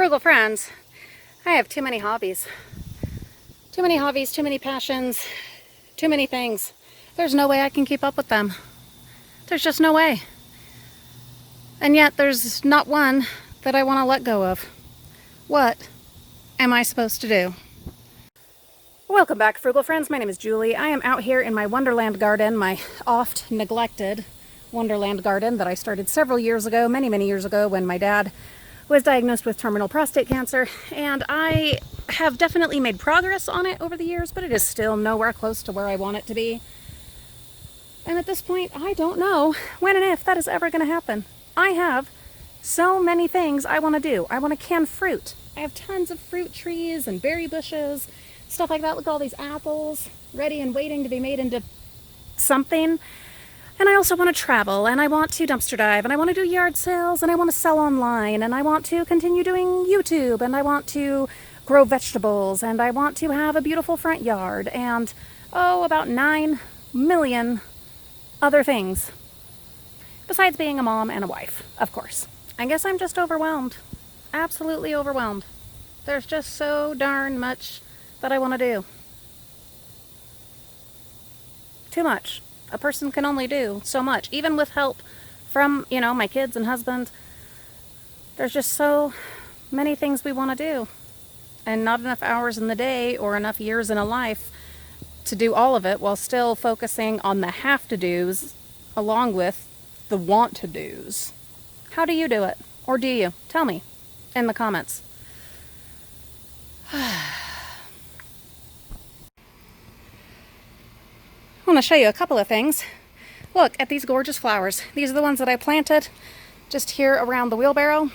Frugal friends, I have too many hobbies. Too many hobbies, too many passions, too many things. There's no way I can keep up with them. There's just no way. And yet there's not one that I want to let go of. What am I supposed to do? Welcome back, Frugal friends. My name is Julie. I am out here in my Wonderland garden, my oft neglected Wonderland garden that I started several years ago, many years ago, when my dad was diagnosed with terminal prostate cancer, and I have definitely made progress on it over the years, but it is still nowhere close to where I want it to be. And at this point, I don't know when and if that is ever going to happen. I have so many things I want to do. I want to can fruit. I have tons of fruit trees and berry bushes, stuff like that. Look at all these apples ready and waiting to be made into something. And I also want to travel, and I want to dumpster dive, and I want to do yard sales, and I want to sell online, and I want to continue doing YouTube, and I want to grow vegetables, and I want to have a beautiful front yard, and about 9 million other things. Besides being a mom and a wife, of course. I guess I'm just overwhelmed. Absolutely overwhelmed. There's just so darn much that I want to do. Too much. A person can only do so much, even with help from, my kids and husband. There's just so many things we want to do, and not enough hours in the day or enough years in a life to do all of it, while still focusing on the have-to-dos along with the want-to-dos. How do you do it? Or do you? Tell me in the comments. I want to show you a couple of things. Look at these gorgeous flowers. These are the ones that I planted just here around the wheelbarrow.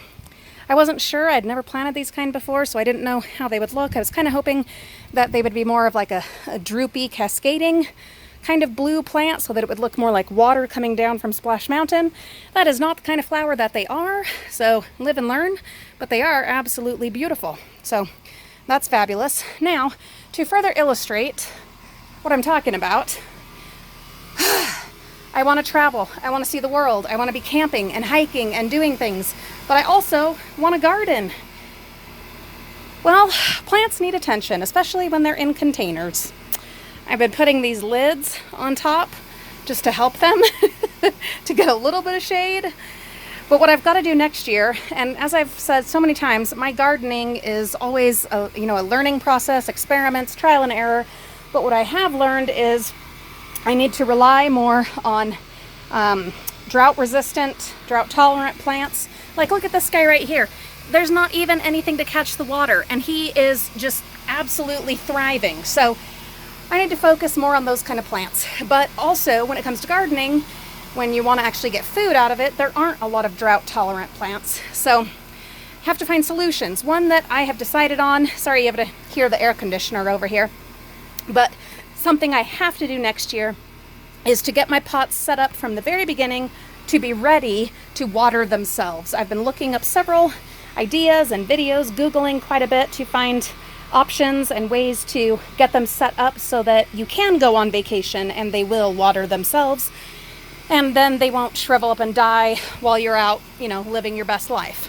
I wasn't sure. I'd never planted these kind before, so I didn't know how they would look. I was kind of hoping that they would be more of like a droopy, cascading kind of blue plant, so that it would look more like water coming down from Splash Mountain. That is not the kind of flower that they are, so live and learn, but they are absolutely beautiful. So that's fabulous. Now, to further illustrate what I'm talking about, I want to travel. I want to see the world. I want to be camping and hiking and doing things. But I also want a garden. Well, plants need attention, especially when they're in containers. I've been putting these lids on top just to help them to get a little bit of shade. But what I've got to do next year, and as I've said so many times, my gardening is always a learning process, experiments, trial and error. But what I have learned is I need to rely more on drought-resistant, drought-tolerant plants. Like, look at this guy right here. There's not even anything to catch the water, and he is just absolutely thriving. So I need to focus more on those kind of plants. But also, when it comes to gardening, when you want to actually get food out of it, there aren't a lot of drought-tolerant plants. So have to find solutions. One that I have decided on, sorry you have to hear the air conditioner over here, but something I have to do next year is to get my pots set up from the very beginning to be ready to water themselves. I've been looking up several ideas and videos, Googling quite a bit to find options and ways to get them set up so that you can go on vacation and they will water themselves, and then they won't shrivel up and die while you're out, living your best life.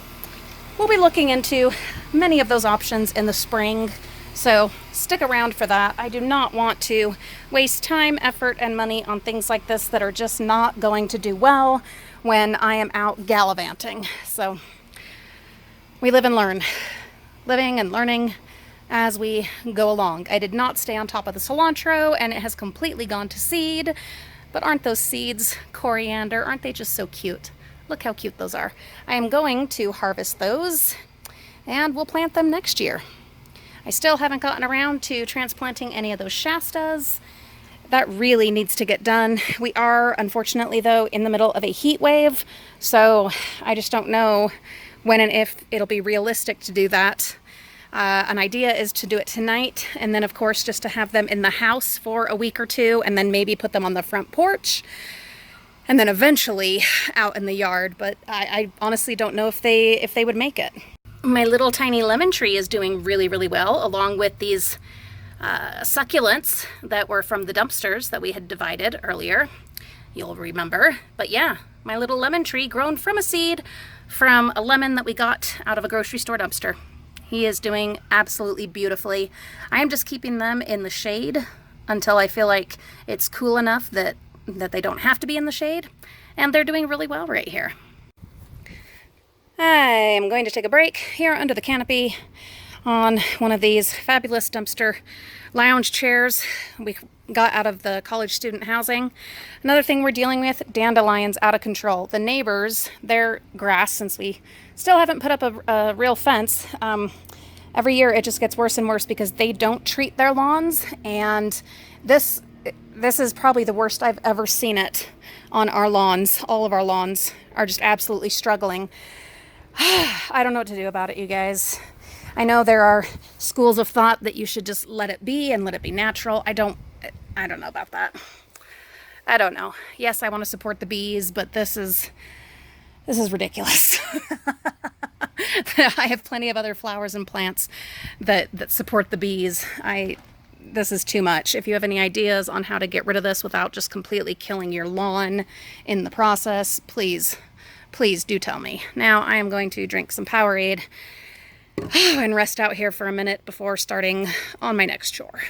We'll be looking into many of those options in the spring, so stick around for that. I do not want to waste time, effort, and money on things like this that are just not going to do well when I am out gallivanting. So we live and learn. Living and learning as we go along. I did not stay on top of the cilantro, and it has completely gone to seed. But aren't those seeds coriander? Aren't they just so cute? Look how cute those are. I am going to harvest those, and we'll plant them next year. I still haven't gotten around to transplanting any of those Shastas. That really needs to get done. We are, unfortunately, though, in the middle of a heat wave, so I just don't know when and if it'll be realistic to do that. An idea is to do it tonight, and then, of course, just to have them in the house for a week or two, and then maybe put them on the front porch, and then eventually out in the yard. But I honestly don't know if they would make it. My little tiny lemon tree is doing really well, along with these succulents that were from the dumpsters that we had divided earlier. You'll remember. But yeah, my little lemon tree grown from a seed from a lemon that we got out of a grocery store dumpster. He is doing absolutely beautifully. I am just keeping them in the shade until I feel like it's cool enough that they don't have to be in the shade. And they're doing really well right here. I am going to take a break here under the canopy on one of these fabulous dumpster lounge chairs we got out of the college student housing. Another thing we're dealing with, dandelions out of control. The neighbors, their grass, since we still haven't put up a real fence, every year it just gets worse and worse because they don't treat their lawns, and this is probably the worst I've ever seen it on our lawns. All of our lawns are just absolutely struggling. I don't know what to do about it, you guys. I know there are schools of thought that you should just let it be and let it be natural. I don't know about that. I don't know. Yes, I want to support the bees, but this is ridiculous. I have plenty of other flowers and plants that support the bees. This is too much. If you have any ideas on how to get rid of this without just completely killing your lawn in the process, please do tell me. Now I am going to drink some Powerade and rest out here for a minute before starting on my next chore.